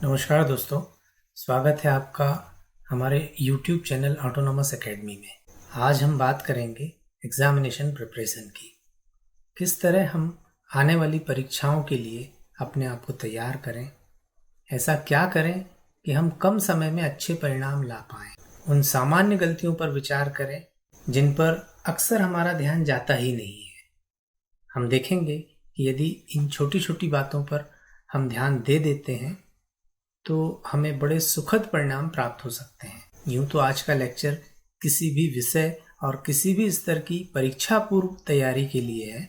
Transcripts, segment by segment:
नमस्कार दोस्तों, स्वागत है आपका हमारे YouTube चैनल ऑटोनॉमस एकेडमी में। आज हम बात करेंगे एग्जामिनेशन प्रिपरेशन की। किस तरह हम आने वाली परीक्षाओं के लिए अपने आप को तैयार करें, ऐसा क्या करें कि हम कम समय में अच्छे परिणाम ला पाएं। उन सामान्य गलतियों पर विचार करें जिन पर अक्सर हमारा ध्यान जाता ही नहीं है। हम देखेंगे कि यदि इन छोटी छोटी बातों पर हम ध्यान दे देते हैं तो हमें बड़े सुखद परिणाम प्राप्त हो सकते हैं। यूं तो आज का लेक्चर किसी भी विषय और किसी भी स्तर की परीक्षा पूर्व तैयारी के लिए है,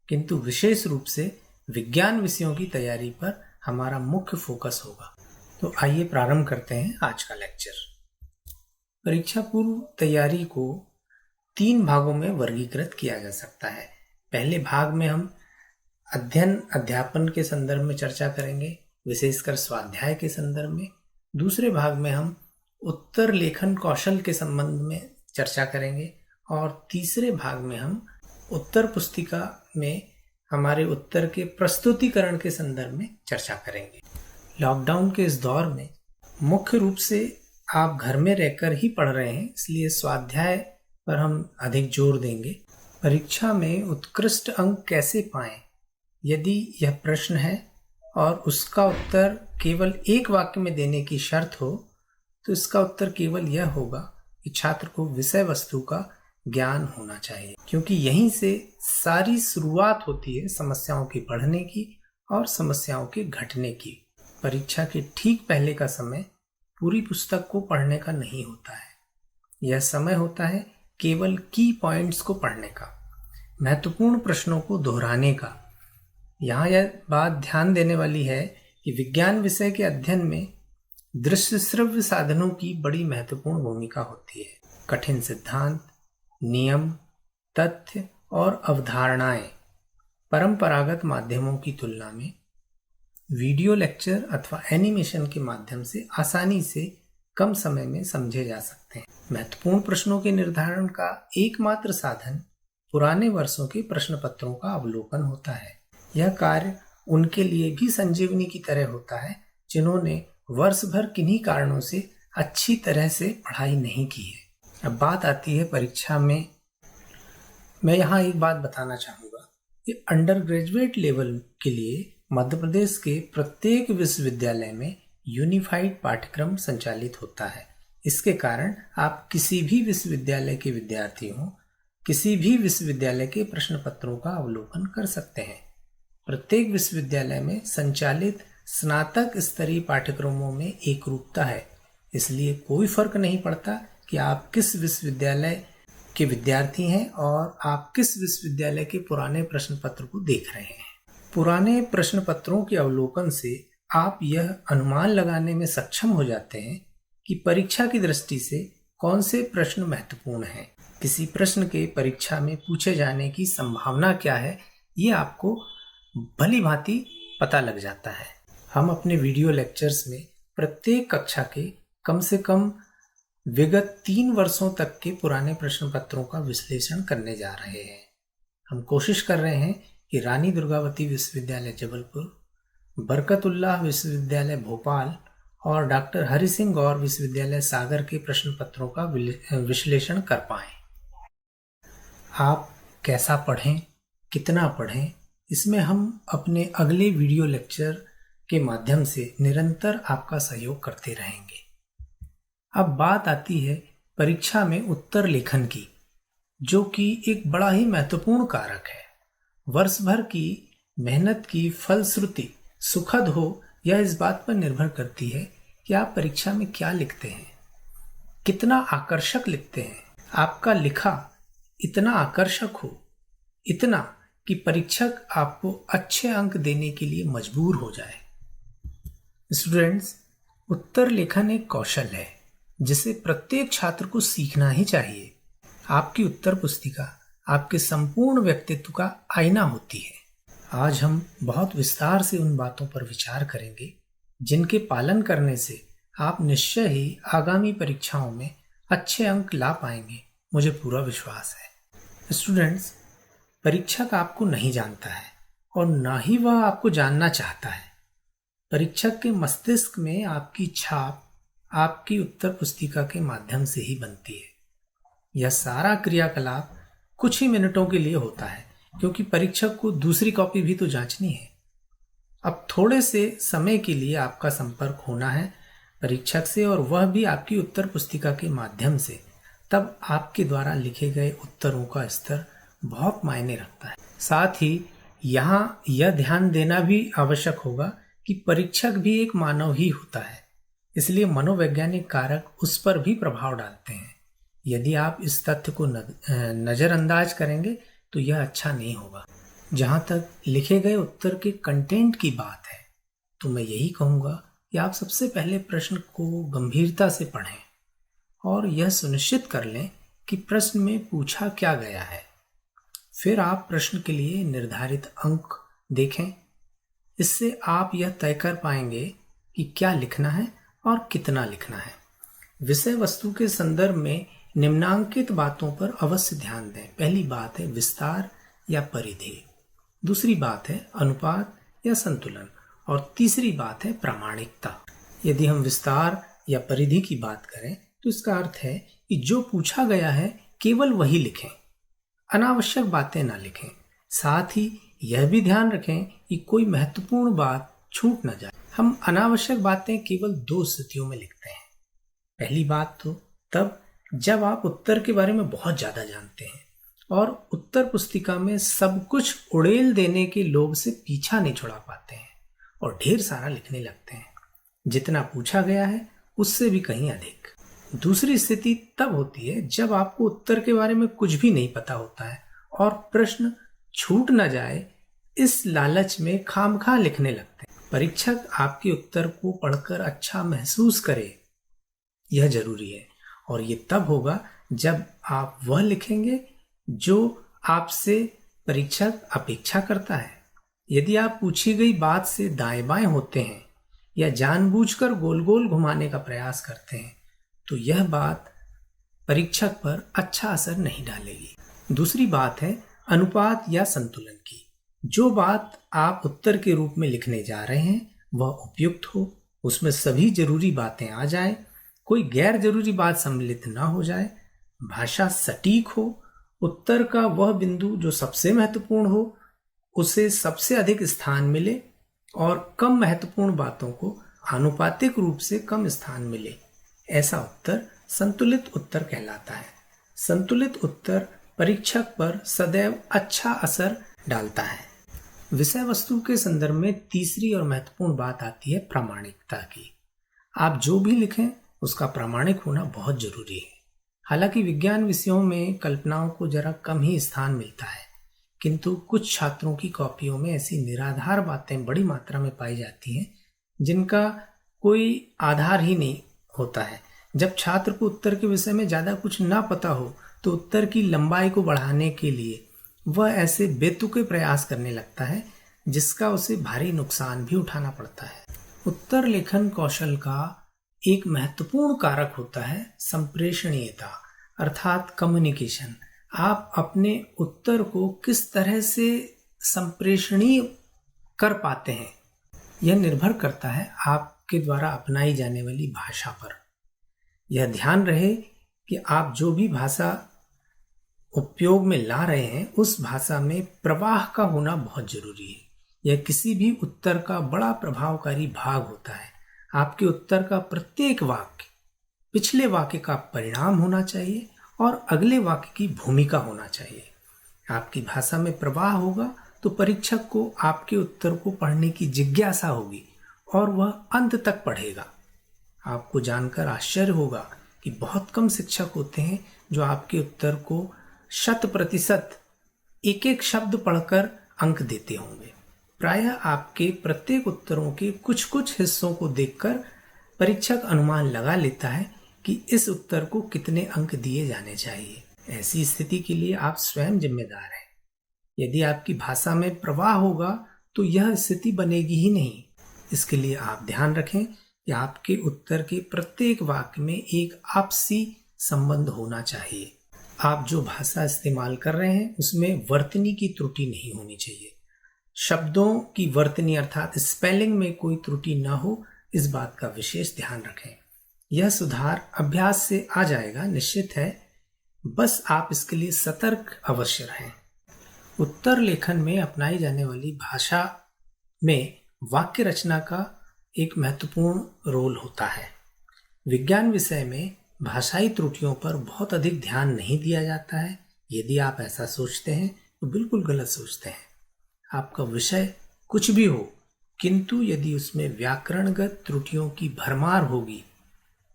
किंतु विशेष रूप से विज्ञान विषयों की तैयारी पर हमारा मुख्य फोकस होगा। तो आइए प्रारंभ करते हैं आज का लेक्चर। परीक्षा पूर्व तैयारी को 3 भागों में वर्गीकृत किया जा सकता है। पहले भाग में हम अध्ययन अध्यापन के संदर्भ में चर्चा करेंगे, विशेषकर स्वाध्याय के संदर्भ में। दूसरे भाग में हम उत्तर लेखन कौशल के संबंध में चर्चा करेंगे और तीसरे भाग में हम उत्तर पुस्तिका में हमारे उत्तर के प्रस्तुतिकरण के संदर्भ में चर्चा करेंगे। लॉकडाउन के इस दौर में मुख्य रूप से आप घर में रहकर ही पढ़ रहे हैं, इसलिए स्वाध्याय पर हम अधिक जोर देंगे। परीक्षा में उत्कृष्ट अंक कैसे पाएं, यदि यह प्रश्न है और उसका उत्तर केवल एक वाक्य में देने की शर्त हो, तो इसका उत्तर केवल यह होगा कि छात्र को विषय वस्तु का ज्ञान होना चाहिए, क्योंकि यहीं से सारी शुरुआत होती है समस्याओं की पढ़ने की और समस्याओं के घटने की। परीक्षा के ठीक पहले का समय पूरी पुस्तक को पढ़ने का नहीं होता है। यह समय होता है केवल की पॉइंट्स को पढ़ने का, महत्वपूर्ण प्रश्नों को दोहराने का। यहाँ यह बात ध्यान देने वाली है कि विज्ञान विषय के अध्ययन में दृश्य श्रव्य साधनों की बड़ी महत्वपूर्ण भूमिका होती है। कठिन सिद्धांत, नियम, तथ्य और अवधारणाएं परंपरागत माध्यमों की तुलना में वीडियो लेक्चर अथवा एनिमेशन के माध्यम से आसानी से कम समय में समझे जा सकते हैं। महत्वपूर्ण प्रश्नों के निर्धारण का एकमात्र साधन पुराने वर्षों के प्रश्न पत्रों का अवलोकन होता है। यह कार्य उनके लिए भी संजीवनी की तरह होता है जिन्होंने वर्ष भर किन्हीं कारणों से अच्छी तरह से पढ़ाई नहीं की है। अब बात आती है परीक्षा में। मैं यहाँ एक बात बताना चाहूँगा कि अंडर ग्रेजुएट लेवल के लिए मध्य प्रदेश के प्रत्येक विश्वविद्यालय में यूनिफाइड पाठ्यक्रम संचालित होता है। इसके कारण आप किसी भी विश्वविद्यालय के विद्यार्थी हों, किसी भी विश्वविद्यालय के प्रश्न पत्रों का अवलोकन कर सकते हैं। प्रत्येक विश्वविद्यालय में संचालित स्नातक स्तरीय पाठ्यक्रमों में एकरूपता है, इसलिए कोई फर्क नहीं पड़ता कि आप किस विश्वविद्यालय के विद्यार्थी हैं और आप किस विश्वविद्यालय के पुराने प्रश्न पत्र को देख रहे हैं। पुराने प्रश्न पत्रों के अवलोकन से आप यह अनुमान लगाने में सक्षम हो जाते हैं कि परीक्षा की दृष्टि से कौन से प्रश्न महत्वपूर्ण हैं। किसी प्रश्न के परीक्षा में पूछे जाने की संभावना क्या है, ये आपको भली भांति पता लग जाता है। हम अपने वीडियो लेक्चर्स में प्रत्येक कक्षा के कम से कम विगत 3 वर्षों तक के पुराने प्रश्न पत्रों का विश्लेषण करने जा रहे हैं। हम कोशिश कर रहे हैं कि रानी दुर्गावती विश्वविद्यालय जबलपुर, बरकतुल्लाह विश्वविद्यालय भोपाल और डॉक्टर हरि सिंह गौर विश्वविद्यालय सागर के प्रश्न पत्रों का विश्लेषण कर पाएं। आप कैसा पढ़ें, कितना पढ़ें, इसमें हम अपने अगले वीडियो लेक्चर के माध्यम से निरंतर आपका सहयोग करते रहेंगे। अब बात आती है परीक्षा में उत्तर लेखन की, जो कि एक बड़ा ही महत्वपूर्ण कारक है। वर्ष भर की मेहनत की फलश्रुति सुखद हो, यह इस बात पर निर्भर करती है कि आप परीक्षा में क्या लिखते हैं, कितना आकर्षक लिखते हैं। आपका लिखा इतना आकर्षक हो, इतना कि परीक्षक आपको अच्छे अंक देने के लिए मजबूर हो जाए। स्टूडेंट्स, उत्तर लेखन एक कौशल है जिसे प्रत्येक छात्र को सीखना ही चाहिए। आपकी उत्तर पुस्तिका आपके संपूर्ण व्यक्तित्व का आईना होती है। आज हम बहुत विस्तार से उन बातों पर विचार करेंगे जिनके पालन करने से आप निश्चय ही आगामी परीक्षाओं में अच्छे अंक ला पाएंगे, मुझे पूरा विश्वास है। स्टूडेंट्स, परीक्षक आपको नहीं जानता है और ना ही वह आपको जानना चाहता है। परीक्षक के मस्तिष्क में आपकी छाप आपकी उत्तर पुस्तिका के माध्यम से ही बनती है। यह सारा क्रियाकलाप कुछ ही मिनटों के लिए होता है, क्योंकि परीक्षक को दूसरी कॉपी भी तो जांचनी है। अब थोड़े से समय के लिए आपका संपर्क होना है परीक्षक से, और वह भी आपकी उत्तर पुस्तिका के माध्यम से। तब आपके द्वारा लिखे गए उत्तरों का स्तर बहुत मायने रखता है। साथ ही यहाँ यह ध्यान देना भी आवश्यक होगा कि परीक्षक भी एक मानव ही होता है, इसलिए मनोवैज्ञानिक कारक उस पर भी प्रभाव डालते हैं। यदि आप इस तथ्य को नज़रअंदाज करेंगे तो यह अच्छा नहीं होगा। जहाँ तक लिखे गए उत्तर के कंटेंट की बात है, तो मैं यही कहूँगा कि आप सबसे पहले प्रश्न को गंभीरता से पढ़ें और यह सुनिश्चित कर लें कि प्रश्न में पूछा क्या गया है। फिर आप प्रश्न के लिए निर्धारित अंक देखें। इससे आप यह तय कर पाएंगे कि क्या लिखना है और कितना लिखना है। विषय वस्तु के संदर्भ में निम्नांकित बातों पर अवश्य ध्यान दें। पहली बात है विस्तार या परिधि, दूसरी बात है अनुपात या संतुलन, और तीसरी बात है प्रामाणिकता। यदि हम विस्तार या परिधि की बात करें तो इसका अर्थ है कि जो पूछा गया है केवल वही लिखें, अनावश्यक बातें ना लिखें। साथ ही यह भी ध्यान रखें कि कोई महत्वपूर्ण बात छूट न जाए। हम अनावश्यक बातें केवल 2 स्थितियों में लिखते हैं। पहली बात तो तब जब आप उत्तर के बारे में बहुत ज्यादा जानते हैं और उत्तर पुस्तिका में सब कुछ उड़ेल देने के लोभ से पीछा नहीं छुड़ा पाते हैं और ढेर सारा लिखने लगते हैं, जितना पूछा गया है उससे भी कहीं अधिक। दूसरी स्थिति तब होती है जब आपको उत्तर के बारे में कुछ भी नहीं पता होता है और प्रश्न छूट न जाए इस लालच में खामखा लिखने लगते हैं। परीक्षक आपके उत्तर को पढ़कर अच्छा महसूस करे, यह जरूरी है, और ये तब होगा जब आप वह लिखेंगे जो आपसे परीक्षक अपेक्षा करता है। यदि आप पूछी गई बात से दाएं बाएं होते हैं या जानबूझकर गोल गोल घुमाने का प्रयास करते हैं तो यह बात परीक्षक पर अच्छा असर नहीं डालेगी। दूसरी बात है अनुपात या संतुलन की। जो बात आप उत्तर के रूप में लिखने जा रहे हैं वह उपयुक्त हो, उसमें सभी जरूरी बातें आ जाए, कोई गैर जरूरी बात सम्मिलित ना हो जाए, भाषा सटीक हो, उत्तर का वह बिंदु जो सबसे महत्वपूर्ण हो उसे सबसे अधिक स्थान मिले और कम महत्वपूर्ण बातों को आनुपातिक रूप से कम स्थान मिले। ऐसा उत्तर संतुलित उत्तर कहलाता है। संतुलित उत्तर परीक्षक पर सदैव अच्छा असर डालता है। विषय वस्तु के संदर्भ में तीसरी और महत्वपूर्ण बात आती है प्रामाणिकता की। आप जो भी लिखें उसका प्रामाणिक होना बहुत जरूरी है। हालांकि विज्ञान विषयों में कल्पनाओं को जरा कम ही स्थान मिलता है, किंतु कुछ छात्रों की कॉपियों में ऐसी निराधार बातें बड़ी मात्रा में पाई जाती हैं जिनका कोई आधार ही नहीं होता है। जब छात्र को उत्तर के विषय में ज्यादा कुछ ना पता हो तो उत्तर की लंबाई को बढ़ाने के लिए वह ऐसे बेतुके प्रयास करने लगता है जिसका उसे भारी नुकसान भी उठाना पड़ता है। उत्तर लेखन कौशल का एक महत्वपूर्ण कारक होता है संप्रेषणीयता, अर्थात कम्युनिकेशन। आप अपने उत्तर को किस तरह से संप्रेषणीय कर पाते हैं यह निर्भर करता है आपके द्वारा अपनाई जाने वाली भाषा पर। यह ध्यान रहे कि आप जो भी भाषा उपयोग में ला रहे हैं उस भाषा में प्रवाह का होना बहुत जरूरी है। यह किसी भी उत्तर का बड़ा प्रभावकारी भाग होता है। आपके उत्तर का प्रत्येक वाक्य पिछले वाक्य का परिणाम होना चाहिए और अगले वाक्य की भूमिका होना चाहिए। आपकी भाषा में प्रवाह होगा तो परीक्षक को आपके उत्तर को पढ़ने की जिज्ञासा होगी और वह अंत तक पढ़ेगा। आपको जानकर आश्चर्य होगा कि बहुत कम शिक्षक होते हैं जो आपके उत्तर को 100% एक एक शब्द पढ़कर अंक देते होंगे। प्रायः आपके प्रत्येक उत्तरों के कुछ कुछ हिस्सों को देखकर परीक्षक अनुमान लगा लेता है कि इस उत्तर को कितने अंक दिए जाने चाहिए। ऐसी स्थिति के लिए आप स्वयं जिम्मेदार हैं। यदि आपकी भाषा में प्रवाह होगा तो यह स्थिति बनेगी ही नहीं। इसके लिए आप ध्यान रखें कि आपके उत्तर के प्रत्येक वाक्य में एक आपसी संबंध होना चाहिए। आप जो भाषा इस्तेमाल कर रहे हैं उसमें वर्तनी की त्रुटि नहीं होनी चाहिए। शब्दों की वर्तनी अर्थात स्पेलिंग में कोई त्रुटि न हो, इस बात का विशेष ध्यान रखें। यह सुधार अभ्यास से आ जाएगा, निश्चित है, बस आप इसके लिए सतर्क अवश्य रहें। उत्तर लेखन में अपनाई जाने वाली भाषा में वाक्य रचना का एक महत्वपूर्ण रोल होता है। विज्ञान विषय में भाषाई त्रुटियों पर बहुत अधिक ध्यान नहीं दिया जाता है। यदि आप ऐसा सोचते हैं तो बिल्कुल गलत सोचते हैं। आपका विषय कुछ भी हो, किंतु यदि उसमें व्याकरणगत त्रुटियों की भरमार होगी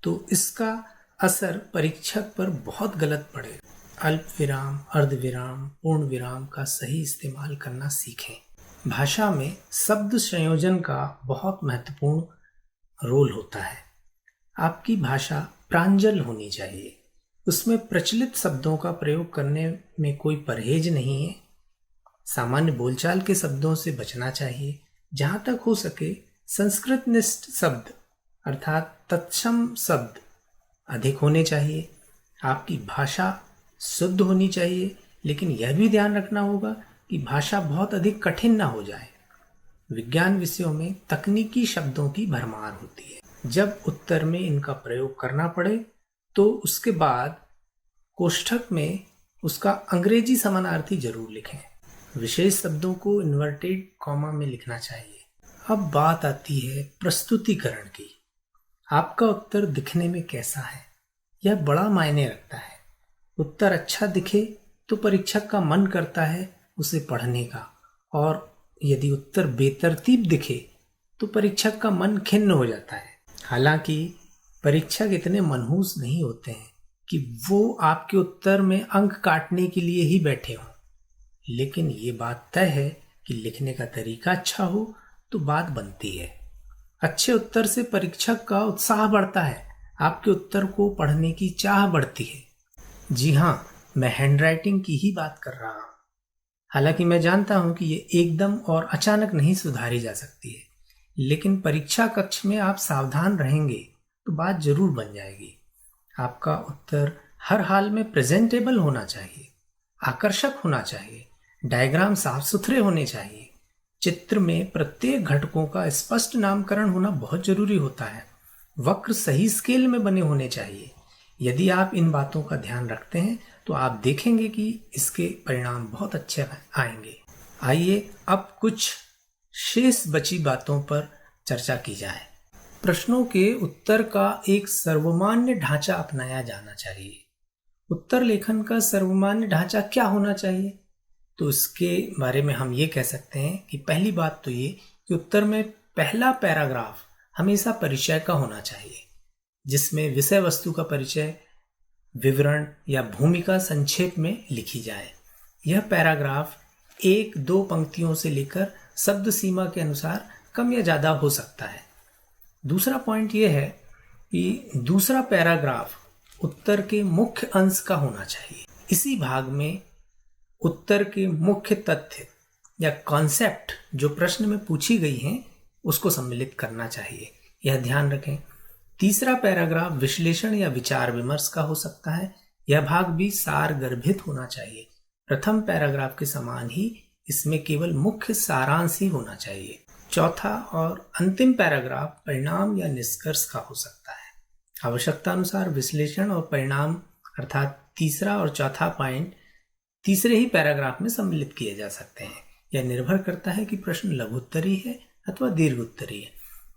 तो इसका असर परीक्षक पर बहुत गलत पड़ेगा। अल्प विराम, अर्ध विराम, पूर्ण विराम का सही इस्तेमाल करना सीखें। भाषा में शब्द संयोजन का बहुत महत्वपूर्ण रोल होता है। आपकी भाषा प्रांजल होनी चाहिए। उसमें प्रचलित शब्दों का प्रयोग करने में कोई परहेज नहीं है। सामान्य बोलचाल के शब्दों से बचना चाहिए। जहां तक हो सके संस्कृतनिष्ठ शब्द अर्थात तत्सम शब्द अधिक होने चाहिए। आपकी भाषा शुद्ध होनी चाहिए, लेकिन यह भी ध्यान रखना होगा कि भाषा बहुत अधिक कठिन ना हो जाए। विज्ञान विषयों में तकनीकी शब्दों की भरमार होती है। जब उत्तर में इनका प्रयोग करना पड़े तो उसके बाद कोष्ठक में उसका अंग्रेजी समानार्थी जरूर लिखें। विशेष शब्दों को इन्वर्टेड कॉमा में लिखना चाहिए। अब बात आती है प्रस्तुतिकरण की। आपका उत्तर दिखने में कैसा है, यह बड़ा मायने रखता है। उत्तर अच्छा दिखे तो परीक्षक का मन करता है उसे पढ़ने का, और यदि उत्तर बेतरतीब दिखे तो परीक्षक का मन खिन्न हो जाता है। हालांकि परीक्षक इतने मनहूस नहीं होते हैं कि वो आपके उत्तर में अंक काटने के लिए ही बैठे हों, लेकिन ये बात तय है कि लिखने का तरीका अच्छा हो तो बात बनती है। अच्छे उत्तर से परीक्षक का उत्साह बढ़ता है, आपके उत्तर को पढ़ने की चाह बढ़ती है। जी हाँ, मैं हैंडराइटिंग की ही बात कर रहा हूँ। हालांकि मैं जानता हूं कि ये एकदम और अचानक नहीं सुधारी जा सकती है, लेकिन परीक्षा कक्ष में आप सावधान रहेंगे तो बात जरूर बन जाएगी। आपका उत्तर हर हाल में प्रेजेंटेबल होना चाहिए, आकर्षक होना चाहिए, डायग्राम साफ सुथरे होने चाहिए। चित्र में प्रत्येक घटकों का स्पष्ट नामकरण होना बहुत जरूरी होता है। वक्र सही स्केल में बने होने चाहिए। यदि आप इन बातों का ध्यान रखते हैं तो आप देखेंगे कि इसके परिणाम बहुत अच्छे आएंगे। आइए अब कुछ शेष बची बातों पर चर्चा की जाए। प्रश्नों के उत्तर का एक सर्वमान्य ढांचा अपनाया जाना चाहिए। उत्तर लेखन का सर्वमान्य ढांचा क्या होना चाहिए? तो इसके बारे में हम ये कह सकते हैं कि पहली बात तो ये कि उत्तर में पहला पैराग्राफ हमेशा परिचय का होना चाहिए, जिसमें विषय वस्तु का परिचय, विवरण या भूमिका संक्षेप में लिखी जाए। यह पैराग्राफ 1-2 पंक्तियों से लेकर शब्द सीमा के अनुसार कम या ज़्यादा हो सकता है। दूसरा पॉइंट यह है कि दूसरा पैराग्राफ उत्तर के मुख्य अंश का होना चाहिए। इसी भाग में उत्तर के मुख्य तथ्य या कॉन्सेप्ट जो प्रश्न में पूछी गई हैं उसको सम्मिलित करना चाहिए, यह ध्यान रखें। तीसरा पैराग्राफ विश्लेषण या विचार विमर्श का हो सकता है। यह भाग भी सार गर्भित होना चाहिए। प्रथम पैराग्राफ के समान ही इसमें केवल मुख्य सारांश ही होना चाहिए। चौथा और अंतिम पैराग्राफ परिणाम या निष्कर्ष का हो सकता है। आवश्यकता अनुसार विश्लेषण और परिणाम अर्थात तीसरा और चौथा पॉइंट तीसरे ही पैराग्राफ में सम्मिलित किए जा सकते हैं। यह निर्भर करता है कि प्रश्न लघुत्तरी है अथवा दीर्घ उत्तरी है।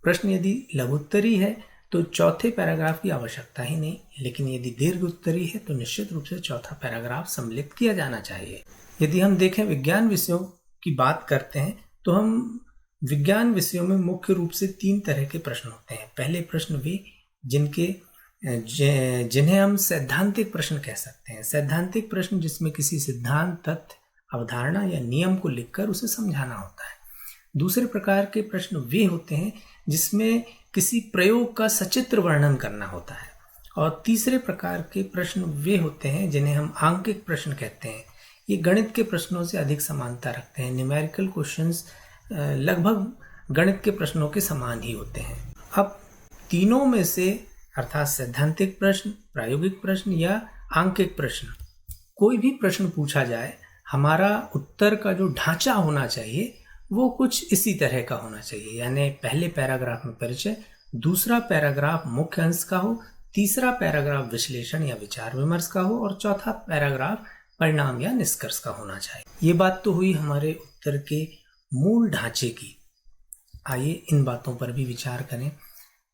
प्रश्न यदि लघुत्तरी है तो चौथे पैराग्राफ की आवश्यकता ही नहीं, लेकिन यदि दीर्घ उत्तरी है तो निश्चित रूप से चौथा पैराग्राफ सम्मिलित किया जाना चाहिए। यदि हम देखें विज्ञान विषयों की बात करते हैं तो हम विज्ञान विषयों में मुख्य रूप से 3 तरह के प्रश्न होते हैं। पहले प्रश्न वे जिन्हें हम सैद्धांतिक प्रश्न कह सकते हैं। सैद्धांतिक प्रश्न जिसमें किसी सिद्धांत, तथ्य, अवधारणा या नियम को लिखकर उसे समझाना होता है। दूसरे प्रकार के प्रश्न वे होते हैं जिसमें किसी प्रयोग का सचित्र वर्णन करना होता है। और तीसरे प्रकार के प्रश्न वे होते हैं जिन्हें हम आंकिक प्रश्न कहते हैं। ये गणित के प्रश्नों से अधिक समानता रखते हैं। न्यूमेरिकल क्वेश्चंस लगभग गणित के प्रश्नों के समान ही होते हैं। अब तीनों में से अर्थात सैद्धांतिक प्रश्न, प्रायोगिक प्रश्न या आंकिक प्रश्न, कोई भी प्रश्न पूछा जाए, हमारा उत्तर का जो ढांचा होना चाहिए वो कुछ इसी तरह का होना चाहिए, यानी पहले पैराग्राफ में परिचय, दूसरा पैराग्राफ मुख्य अंश का हो, तीसरा पैराग्राफ विश्लेषण या विचार विमर्श का हो और चौथा पैराग्राफ परिणाम या निष्कर्ष का होना चाहिए। ये बात तो हुई हमारे उत्तर के मूल ढांचे की। आइए इन बातों पर भी विचार करें।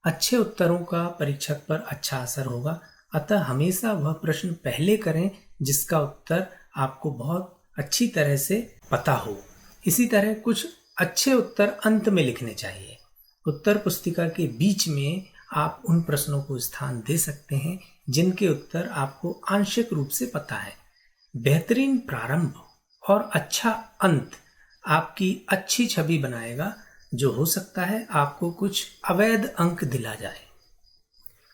अच्छे उत्तरों का परीक्षक पर अच्छा असर होगा, अतः हमेशा वह प्रश्न पहले करें जिसका उत्तर आपको बहुत अच्छी तरह से पता हो। इसी तरह कुछ अच्छे उत्तर अंत में लिखने चाहिए। उत्तर पुस्तिका के बीच में आप उन प्रश्नों को स्थान दे सकते हैं जिनके उत्तर आपको आंशिक रूप से पता है। बेहतरीन प्रारंभ और अच्छा अंत आपकी अच्छी छवि बनाएगा, जो हो सकता है आपको कुछ अवैध अंक दिला जाए।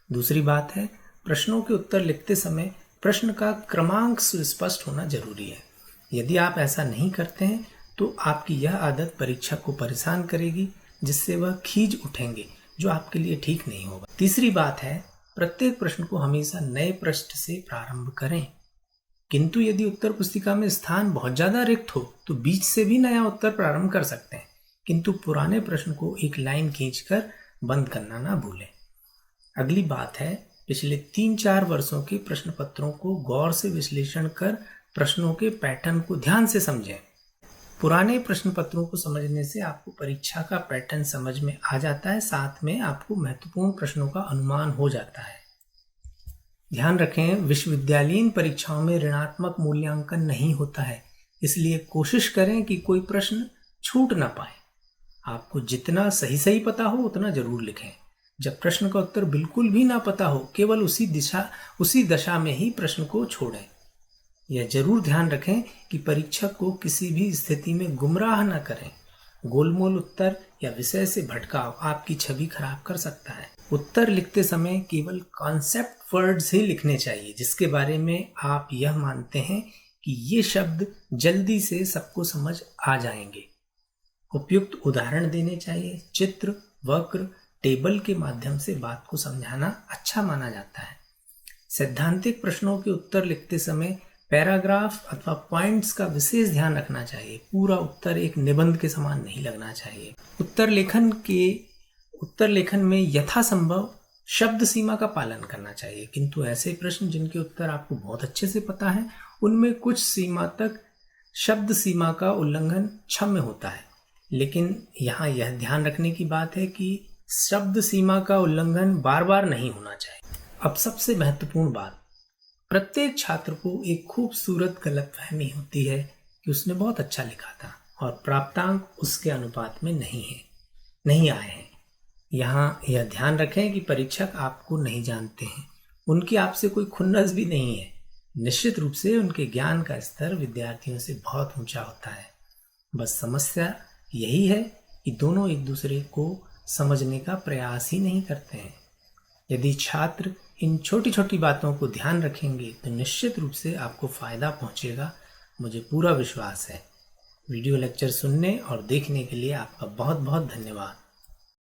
दूसरी बात है, प्रश्नों के उत्तर लिखते समय प्रश्न का क्रमांक सुस्पष्ट होना जरूरी है। यदि आप ऐसा नहीं करते हैं तो आपकी यह आदत परीक्षक को परेशान करेगी, जिससे वह खींच उठेंगे, जो आपके लिए ठीक नहीं होगा। तीसरी बात है, प्रत्येक प्रश्न को हमेशा नए पृष्ठ से प्रारंभ करें, किंतु यदि उत्तर पुस्तिका में स्थान बहुत ज्यादा रिक्त हो तो बीच से भी नया उत्तर प्रारंभ कर सकते हैं, किंतु पुराने प्रश्न को एक लाइन खींचकर बंद करना ना भूलें। अगली बात है, पिछले 3-4 वर्षों के प्रश्न पत्रों को गौर से विश्लेषण कर प्रश्नों के पैटर्न को ध्यान से समझें। पुराने प्रश्न पत्रों को समझने से आपको परीक्षा का पैटर्न समझ में आ जाता है, साथ में आपको महत्वपूर्ण प्रश्नों का अनुमान हो जाता है। ध्यान रखें, विश्वविद्यालयीन परीक्षाओं में ऋणात्मक मूल्यांकन नहीं होता है, इसलिए कोशिश करें कि कोई प्रश्न छूट ना पाए। आपको जितना सही पता हो उतना जरूर लिखें। जब प्रश्न का उत्तर बिल्कुल भी ना पता हो, केवल उसी दशा में ही प्रश्न को छोड़ें। यह जरूर ध्यान रखें कि परीक्षक को किसी भी स्थिति में गुमराह न करें। गोलमोल उत्तर या विषय से भटकाव आपकी छवि खराब कर सकता है। उत्तर लिखते समय केवल कॉन्सेप्ट वर्ड्स ही लिखने चाहिए, जिसके बारे में आप यह मानते हैं कि ये शब्द जल्दी से सबको समझ आ जाएंगे। उपयुक्त उदाहरण देने चाहिए। चित्र, वक्र, टेबल के माध्यम से बात को समझाना अच्छा माना जाता है। सैद्धांतिक प्रश्नों के उत्तर लिखते समय पैराग्राफ अथवा पॉइंट्स का विशेष ध्यान रखना चाहिए। पूरा उत्तर एक निबंध के समान नहीं लगना चाहिए। उत्तर लेखन में यथासंभव शब्द सीमा का पालन करना चाहिए, किंतु ऐसे प्रश्न जिनके उत्तर आपको बहुत अच्छे से पता है, उनमें कुछ सीमा तक शब्द सीमा का उल्लंघन क्षम्य होता है। लेकिन यहाँ यह ध्यान रखने की बात है कि शब्द सीमा का उल्लंघन बार बार नहीं होना चाहिए। अब सबसे महत्वपूर्ण बात, प्रत्येक छात्र को एक खूबसूरत गलतफहमी होती है कि उसने बहुत अच्छा लिखा था और प्राप्तांक उसके अनुपात में नहीं आए हैं। यहाँ यह ध्यान रखें कि परीक्षक आपको नहीं जानते हैं, उनकी आपसे कोई खुन्नस भी नहीं है। निश्चित रूप से उनके ज्ञान का स्तर विद्यार्थियों से बहुत ऊंचा होता है। बस समस्या यही है कि दोनों एक दूसरे को समझने का प्रयास ही नहीं करते हैं। यदि छात्र इन छोटी छोटी बातों को ध्यान रखेंगे तो निश्चित रूप से आपको फायदा पहुंचेगा, मुझे पूरा विश्वास है। वीडियो लेक्चर सुनने और देखने के लिए आपका बहुत बहुत धन्यवाद।